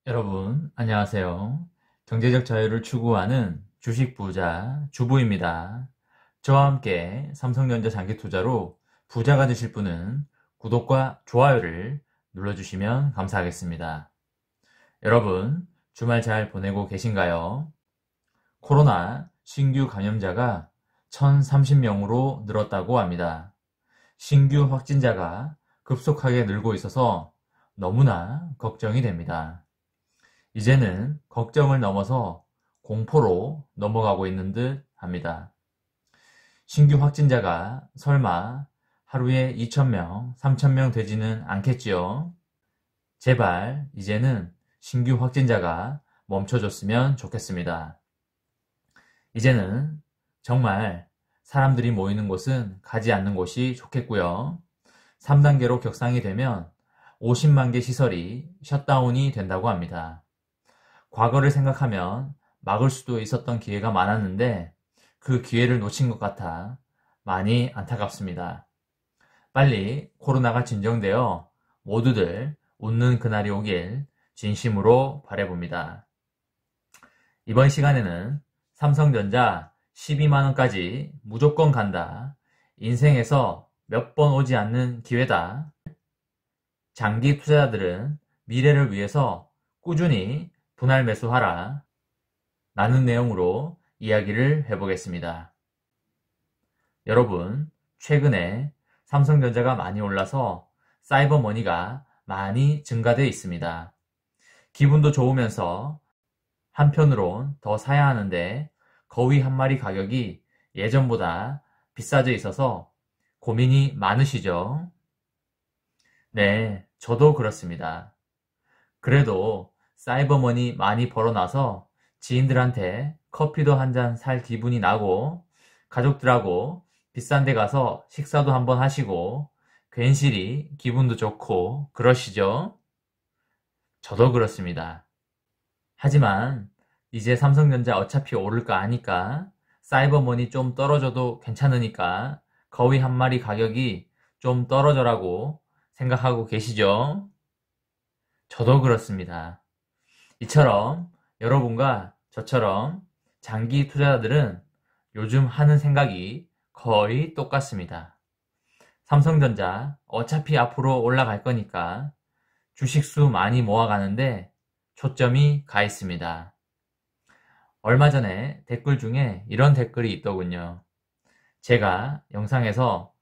여러분, 안녕하세요. 경제적 자유를 추구하는 주식 부자 주부입니다. 저와 함께 삼성전자 장기 투자로 부자가 되실 분은 구독과 좋아요를 눌러주시면 감사하겠습니다. 여러분, 주말 잘 보내고 계신가요? 코로나 신규 감염자가 1,030명으로 늘었다고 합니다. 신규 확진자가 급속하게 늘고 있어서 너무나 걱정이 됩니다. 이제는 걱정을 넘어서 공포로 넘어가고 있는 듯 합니다. 신규 확진자가 설마 하루에 2,000명, 3,000명 되지는 않겠지요? 제발 이제는 신규 확진자가 멈춰줬으면 좋겠습니다. 이제는 정말 사람들이 모이는 곳은 가지 않는 곳이 좋겠고요. 3단계로 격상이 되면 50만 개 시설이 셧다운이 된다고 합니다. 과거를 생각하면 막을 수도 있었던 기회가 많았는데 그 기회를 놓친 것 같아 많이 안타깝습니다. 빨리 코로나가 진정되어 모두들 웃는 그날이 오길 진심으로 바라봅니다. 이번 시간에는 삼성전자 12만원까지 무조건 간다. 인생에서 몇 번 오지 않는 기회다. 장기 투자자들은 미래를 위해서 꾸준히 분할 매수하라. 라는 내용으로 이야기를 해보겠습니다. 여러분, 최근에 삼성전자가 많이 올라서 사이버머니가 많이 증가되어 있습니다. 기분도 좋으면서 한편으론 더 사야 하는데 거위 한 마리 가격이 예전보다 비싸져 있어서 고민이 많으시죠? 네, 저도 그렇습니다. 그래도 사이버머니 많이 벌어놔서 지인들한테 커피도 한 잔 살 기분이 나고 가족들하고 비싼 데 가서 식사도 한번 하시고 괜시리 기분도 좋고 그러시죠? 저도 그렇습니다. 하지만 이제 삼성전자 어차피 오를 거 아니까 사이버머니 좀 떨어져도 괜찮으니까 거위 한 마리 가격이 좀 떨어져라고 생각하고 계시죠? 저도 그렇습니다. 이처럼 여러분과 저처럼 장기 투자자들은 요즘 하는 생각이 거의 똑같습니다. 삼성전자 어차피 앞으로 올라갈 거니까 주식수 많이 모아가는데 초점이 가 있습니다. 얼마 전에 댓글 중에 이런 댓글이 있더군요. 제가 영상에서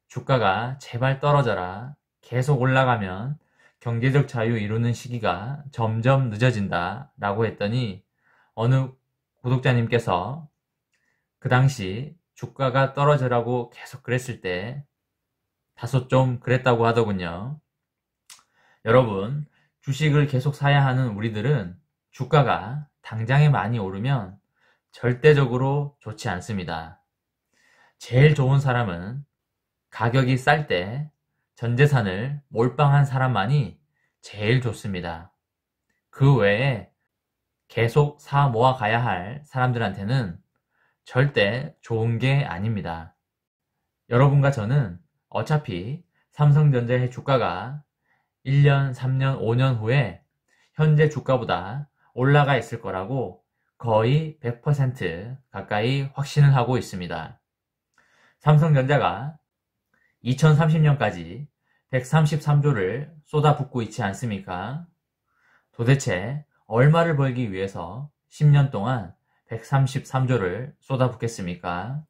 주가가 제발 떨어져라. 계속 올라가면 경제적 자유 이루는 시기가 점점 늦어진다 라고 했더니 어느 구독자님께서 그 당시 주가가 떨어져라고 계속 그랬을 때 다소 좀 그랬다고 하더군요. 여러분, 주식을 계속 사야 하는 우리들은 주가가 당장에 많이 오르면 절대적으로 좋지 않습니다. 제일 좋은 사람은 가격이 쌀 때 전 재산을 몰빵한 사람만이 제일 좋습니다. 그 외에 계속 사 모아 가야 할 사람들한테는 절대 좋은 게 아닙니다. 여러분과 저는 어차피 삼성전자의 주가가 1년, 3년, 5년 후에 현재 주가보다 올라가 있을 거라고 거의 100% 가까이 확신을 하고 있습니다. 삼성전자가 2030년까지 133조를 쏟아붓고 있지 않습니까? 도대체 얼마를 벌기 위해서 10년 동안 133조를 쏟아붓겠습니까?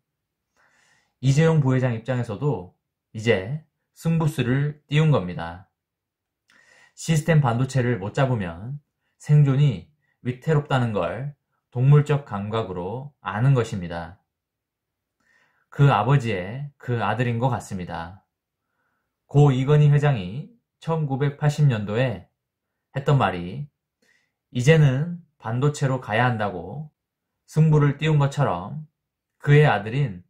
이재용 부회장 입장에서도 이제 승부수를 띄운 겁니다. 시스템 반도체를 못 잡으면 생존이 위태롭다는 걸 동물적 감각으로 아는 것입니다. 그 아버지의 그 아들인 것 같습니다. 고 이건희 회장이 1980년도에 했던 말이 이제는 반도체로 가야 한다고 승부를 띄운 것처럼 그의 아들인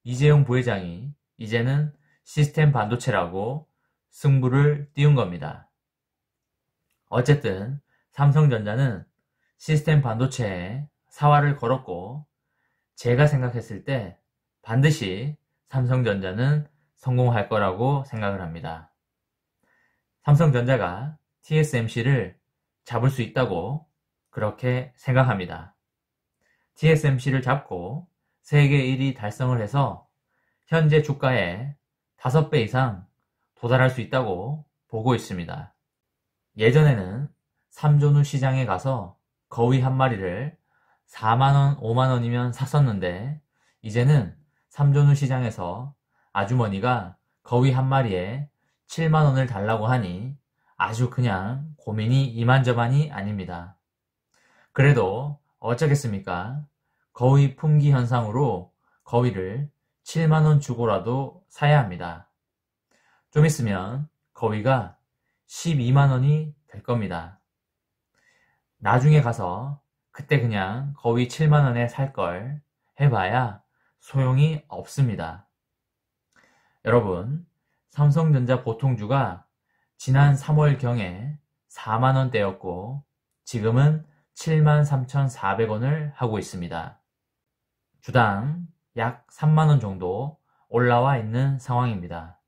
이재용 부회장이 이제는 시스템 반도체라고 승부를 띄운 겁니다. 어쨌든 삼성전자는 시스템 반도체에 사활을 걸었고 제가 생각했을 때 반드시 삼성전자는 성공할 거라고 생각을 합니다. 삼성전자가 TSMC를 잡을 수 있다고 그렇게 생각합니다. TSMC를 잡고 세계 1위 달성을 해서 현재 주가의 5배 이상 도달할 수 있다고 보고 있습니다. 예전에는 삼존우 시장에 가서 거위 한 마리를 4만원, 5만원이면 샀었는데 이제는 삼존우 시장에서 아주머니가 거위 한 마리에 7만원을 달라고 하니 아주 그냥 고민이 이만저만이 아닙니다. 그래도 어쩌겠습니까? 거위 품귀 현상으로 거위를 7만원 주고라도 사야 합니다. 좀 있으면 거위가 12만원이 될 겁니다. 나중에 가서 그때 그냥 거위 7만원에 살 걸 해봐야 소용이 없습니다. 여러분, 삼성전자 보통주가 지난 3월경에 4만원대였고 지금은 73,400원을 하고 있습니다. 주당 약 3만원 정도 올라와 있는 상황입니다.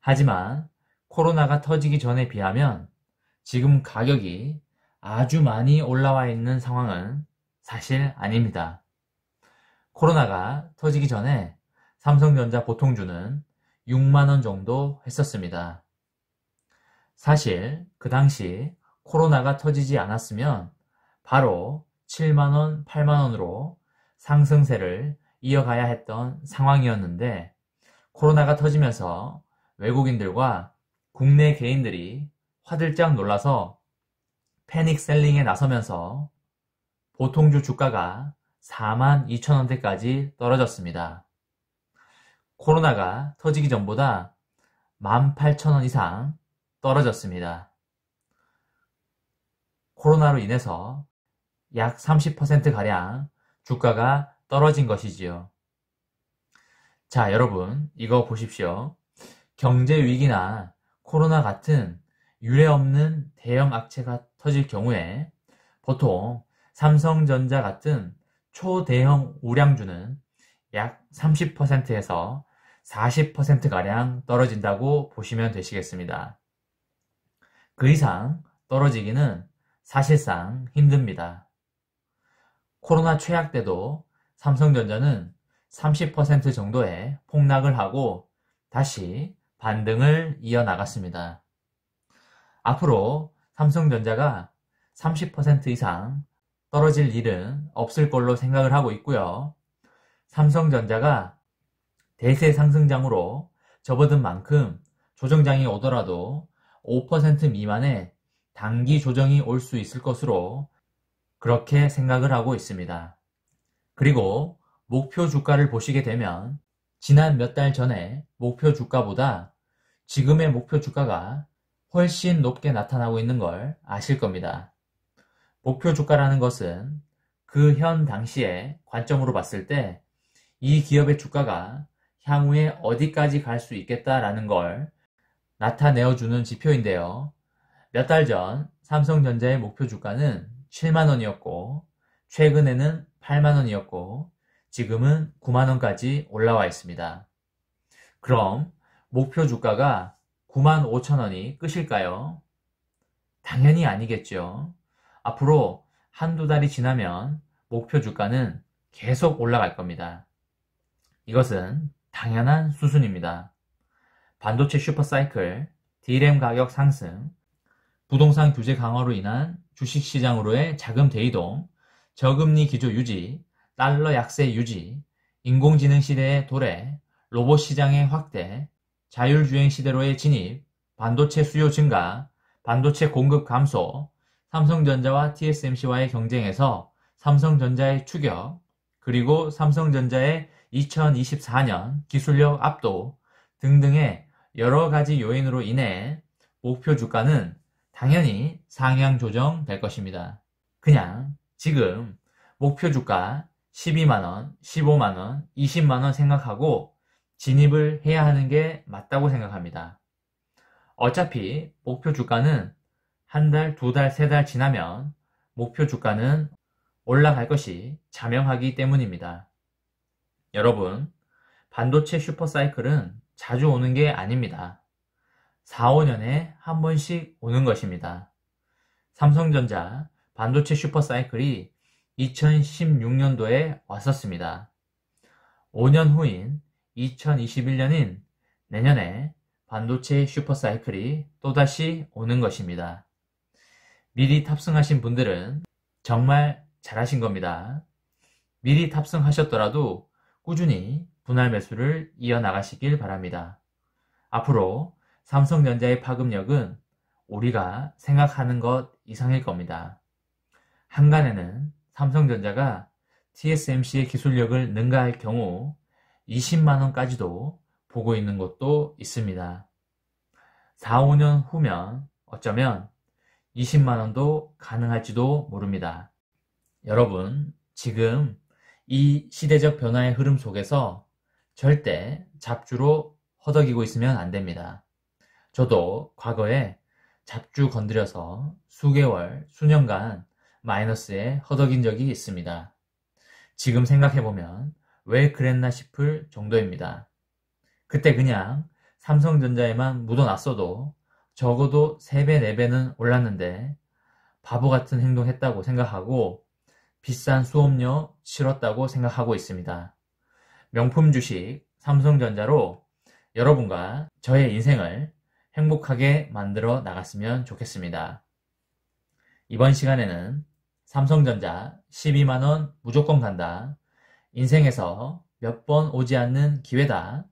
하지만 코로나가 터지기 전에 비하면 지금 가격이 아주 많이 올라와 있는 상황은 사실 아닙니다. 코로나가 터지기 전에 삼성전자 보통주는 6만원 정도 했었습니다. 사실 그 당시 코로나가 터지지 않았으면 바로 7만원, 8만원으로 상승세를 이어가야 했던 상황이었는데 코로나가 터지면서 외국인들과 국내 개인들이 화들짝 놀라서 패닉 셀링에 나서면서 보통주 주가가 42,000원대까지 떨어졌습니다. 코로나가 터지기 전보다 18,000원 이상 떨어졌습니다. 코로나로 인해서 약 30%가량 주가가 떨어진 것이지요. 자, 여러분, 이거 보십시오. 경제위기나 코로나 같은 유례없는 대형 악재가 터질 경우에 보통 삼성전자 같은 초대형 우량주는 약 30%에서 40%가량 떨어진다고 보시면 되시겠습니다. 그 이상 떨어지기는 사실상 힘듭니다. 코로나 최악 때도 삼성전자는 30% 정도의 폭락을 하고 다시 반등을 이어나갔습니다. 앞으로 삼성전자가 30% 이상 떨어질 일은 없을 걸로 생각을 하고 있고요. 삼성전자가 대세 상승장으로 접어든 만큼 조정장이 오더라도 5% 미만의 단기 조정이 올 수 있을 것으로 그렇게 생각을 하고 있습니다. 그리고 목표 주가를 보시게 되면 지난 몇 달 전에 목표 주가보다 지금의 목표 주가가 훨씬 높게 나타나고 있는 걸 아실 겁니다. 목표 주가라는 것은 그 현 당시의 관점으로 봤을 때 이 기업의 주가가 향후에 어디까지 갈 수 있겠다라는 걸 나타내어주는 지표인데요. 몇 달 전 삼성전자의 목표 주가는 7만원이었고 최근에는 8만원이었고 지금은 9만원까지 올라와 있습니다. 그럼 목표 주가가 95,000원이 끝일까요? 당연히 아니겠죠. 앞으로 한두 달이 지나면 목표 주가는 계속 올라갈 겁니다. 이것은 당연한 수순입니다. 반도체 슈퍼사이클, D램 가격 상승, 부동산 규제 강화로 인한 주식시장으로의 자금 대이동, 저금리 기조 유지, 달러 약세 유지, 인공지능 시대의 도래, 로봇 시장의 확대, 자율주행 시대로의 진입, 반도체 수요 증가, 반도체 공급 감소, 삼성전자와 TSMC와의 경쟁에서 삼성전자의 추격, 그리고 삼성전자의 2024년 기술력 압도 등등의 여러 가지 요인으로 인해 목표 주가는 당연히 상향 조정될 것입니다. 그냥 지금 목표 주가 12만원, 15만원, 20만원 생각하고 진입을 해야 하는 게 맞다고 생각합니다. 어차피 목표 주가는 한 달, 두 달, 세 달 지나면 목표 주가는 올라갈 것이 자명하기 때문입니다. 여러분, 반도체 슈퍼사이클은 자주 오는 게 아닙니다. 4, 5년에 한 번씩 오는 것입니다. 삼성전자 반도체 슈퍼사이클이 2016년도에 왔었습니다. 5년 후인 2021년인 내년에 반도체 슈퍼사이클이 또다시 오는 것입니다. 미리 탑승하신 분들은 정말 잘하신 겁니다. 미리 탑승하셨더라도 꾸준히 분할 매수를 이어나가시길 바랍니다. 앞으로 삼성전자의 파급력은 우리가 생각하는 것 이상일 겁니다. 한간에는 삼성전자가 TSMC의 기술력을 능가할 경우 20만원까지도 보고 있는 곳도 있습니다. 4, 5년 후면 어쩌면 20만원도 가능할지도 모릅니다. 여러분, 지금 이 시대적 변화의 흐름 속에서 절대 잡주로 허덕이고 있으면 안 됩니다. 저도 과거에 잡주 건드려서 수개월, 수년간 마이너스에 허덕인 적이 있습니다. 지금 생각해보면 왜 그랬나 싶을 정도입니다. 그때 그냥 삼성전자에만 묻어놨어도 적어도 3배, 4배는 올랐는데 바보 같은 행동했다고 생각하고 비싼 수업료 치렀다고 생각하고 있습니다. 명품 주식 삼성전자로 여러분과 저의 인생을 행복하게 만들어 나갔으면 좋겠습니다. 이번 시간에는 삼성전자 12만원 무조건 간다. 인생에서 몇 번 오지 않는 기회다.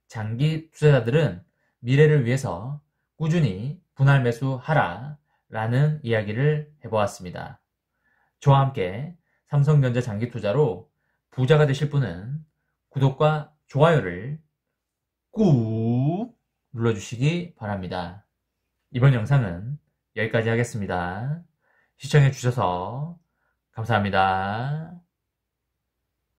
장기 투자자들은 미래를 위해서 꾸준히 분할 매수하라 라는 이야기를 해보았습니다. 저와 함께 삼성전자 장기 투자로 부자가 되실 분은 구독과 좋아요를 꾹 눌러주시기 바랍니다. 이번 영상은 여기까지 하겠습니다. 시청해주셔서 감사합니다.